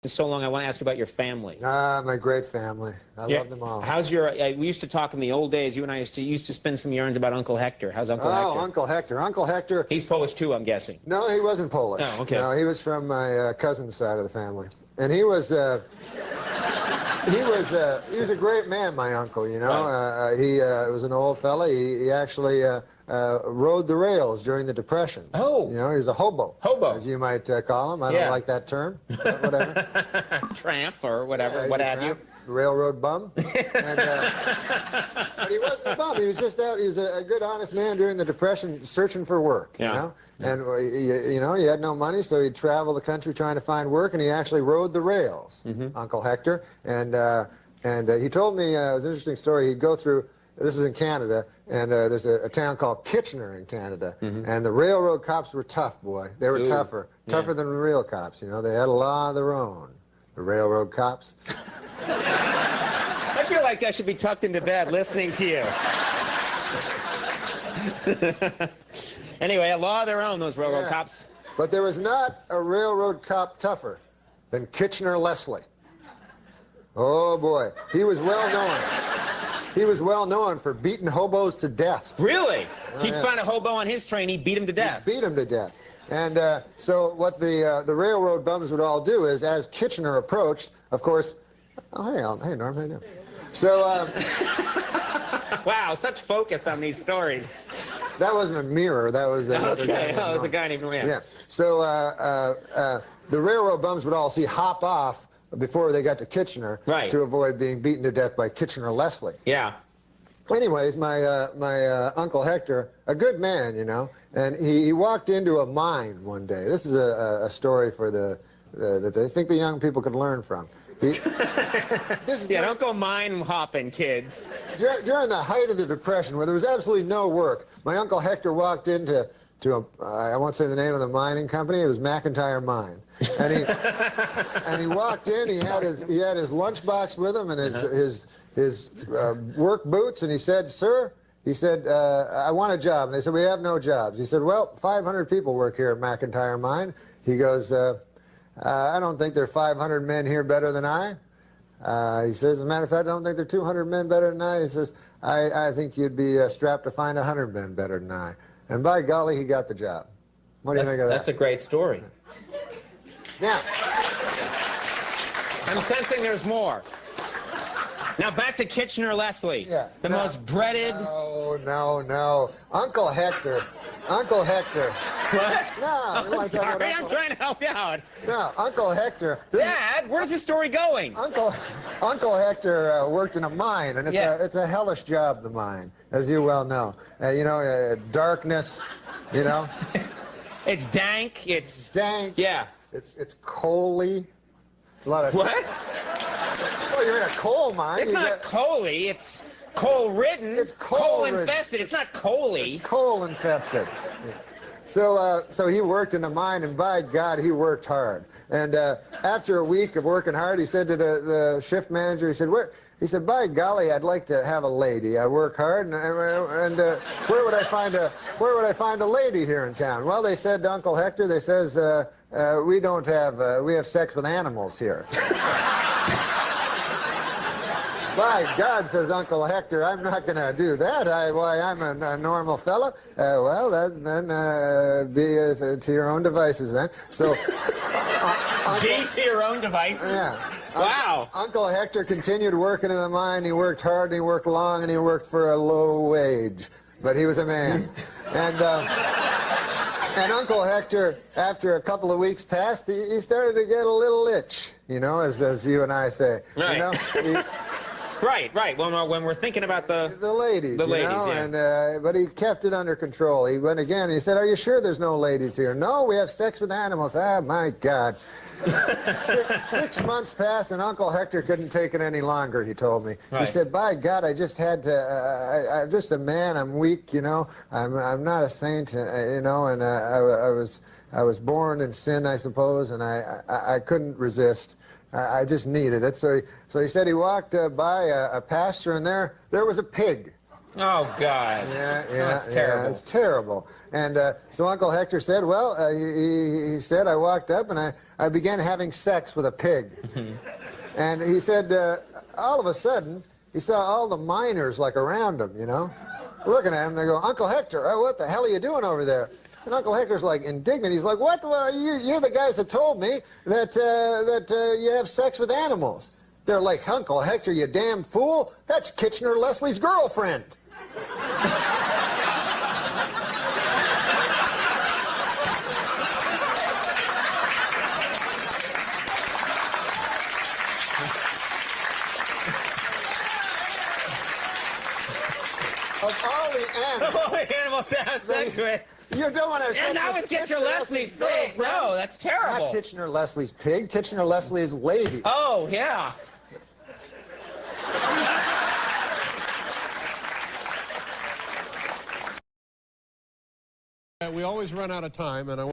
so long, I want to ask you about your family. My great family. I love them all. How's your? We used to talk in the old days. You and I used to spin some yarns about Uncle Hector. How's Uncle Hector? Oh, Uncle Hector. Uncle Hector. He's Polish too, I'm guessing. No, he wasn't Polish. Oh, okay. No, he was from my cousin's side of the family, and he was a great man, my uncle. You know, right. He was an old fella. He actually rode the rails during the Depression. Oh. You know, he was a hobo. Hobo. As you might call him. I don't like that term, but whatever. Tramp or whatever, yeah, what have you. Railroad bum. And, but he wasn't a bum. He was just out. He was a good, honest man during the Depression, searching for work. Yeah. You know, and you know, he had no money, so he'd travel the country trying to find work, and he actually rode the rails. Uncle Hector, and he told me it was an interesting story. He'd go through. This was in Canada, and there's a town called Kitchener in Canada, and the railroad cops were tough, boy. They were tougher than real cops. You know, they had a law of their own. The railroad cops. I feel like I should be tucked into bed listening to you. Anyway, a law of their own, those railroad cops. But there was not a railroad cop tougher than Kitchener Leslie. Oh, boy. He was well known. He was well known for beating hobos to death. Really? He'd find a hobo on his train, he'd beat him to death. He'd beat him to death. And so what the railroad bums would all do is, as Kitchener approached, of course, oh, hey, Norm, how you doing? So, wow, such focus on these stories. That wasn't a mirror, that was another guy. Oh, it was a guy named Norm. Yeah. So the railroad bums would all hop off before they got to Kitchener to avoid being beaten to death by Kitchener Leslie. Yeah. Anyways, my Uncle Hector, a good man, you know, and he walked into a mine one day. This is a story for that they think the young people could learn from. Don't go mine hopping, kids. During the height of the Depression, where there was absolutely no work, my Uncle Hector walked into I won't say the name of the mining company. It was McIntyre Mine, and he walked in. He had his lunchbox with him and his work boots, and he said, "Sir," he said, "I want a job." And they said, "We have no jobs." He said, "Well, 500 people work here at McIntyre Mine." He goes, "I don't think there are 500 men here better than I." He says, "As a matter of fact, I don't think there are 200 men better than I." He says, I think you'd be strapped to find 100 men better than I." And by golly, he got the job. What do you think of that? That's a great story. Now, I'm sensing there's more. Now back to Kitchener Leslie. Yeah. The most dreaded. No. Uncle Hector. Uncle Hector. What? No. I'm sorry, I'm trying to help you out. No, Uncle Hector. Dad, where's the story going? Uncle Hector worked in a mine, and it's a hellish job, the mine, as you well know. You know, darkness, you know. It's dank. It's dank. Yeah. It's coaly. It's a lot of... What? Well, you're in a coal mine. It's not coaly. It's coal-ridden. It's coal-infested. It's not coaly. It's coal-infested. Yeah. So he worked in the mine, and by God, he worked hard. And after a week of working hard, he said to the shift manager, he said, He said, "By golly, I'd like to have a lady. I work hard, and where would I find a lady here in town?" Well, they said to Uncle Hector, they says, we have sex with animals here. By God, says Uncle Hector, I'm not going to do that. I'm a normal fella. Well, then be to your own devices then. So, be to your own devices? Yeah. Wow. Uncle Hector continued working in the mine. He worked hard, and he worked long, and he worked for a low wage. But he was a man. And Uncle Hector, after a couple of weeks passed, he started to get a little itch, you know, as you and I say. Right. You know? Right. When we're thinking about the ladies, you know? Yeah. And, but he kept it under control. He went again, and he said, "Are you sure there's no ladies here?" "No, we have sex with animals." Ah, my God. 6 months passed, and Uncle Hector couldn't take it any longer, he told me. Right. He said, "By God, I just had to, I'm just a man, I'm weak, you know. I'm not a saint, you know, and I was born in sin, I suppose, and I couldn't resist. I just needed it." So he said he walked by a pasture, and there was a pig. Oh, God. Yeah, That's terrible. Yeah, it's terrible. And so Uncle Hector said, well, he said, I walked up and I began having sex with a pig. And he said, all of a sudden, he saw all the miners like around him, you know, looking at him. They go, Uncle Hector, oh, what the hell are you doing over there? And Uncle Hector's like indignant. He's like, what? Well, you're the guys that told me that you have sex with animals. They're like, Uncle Hector, you damn fool. That's Kitchener Leslie's girlfriend. Of all the animals. All the animals to have sex with. You don't want to have sex And now with with Kitchener Leslie's pig. girlfriend. No, that's terrible. Not Kitchener Leslie's pig. Kitchener Leslie's lady. Oh, yeah. We always run out of time, and I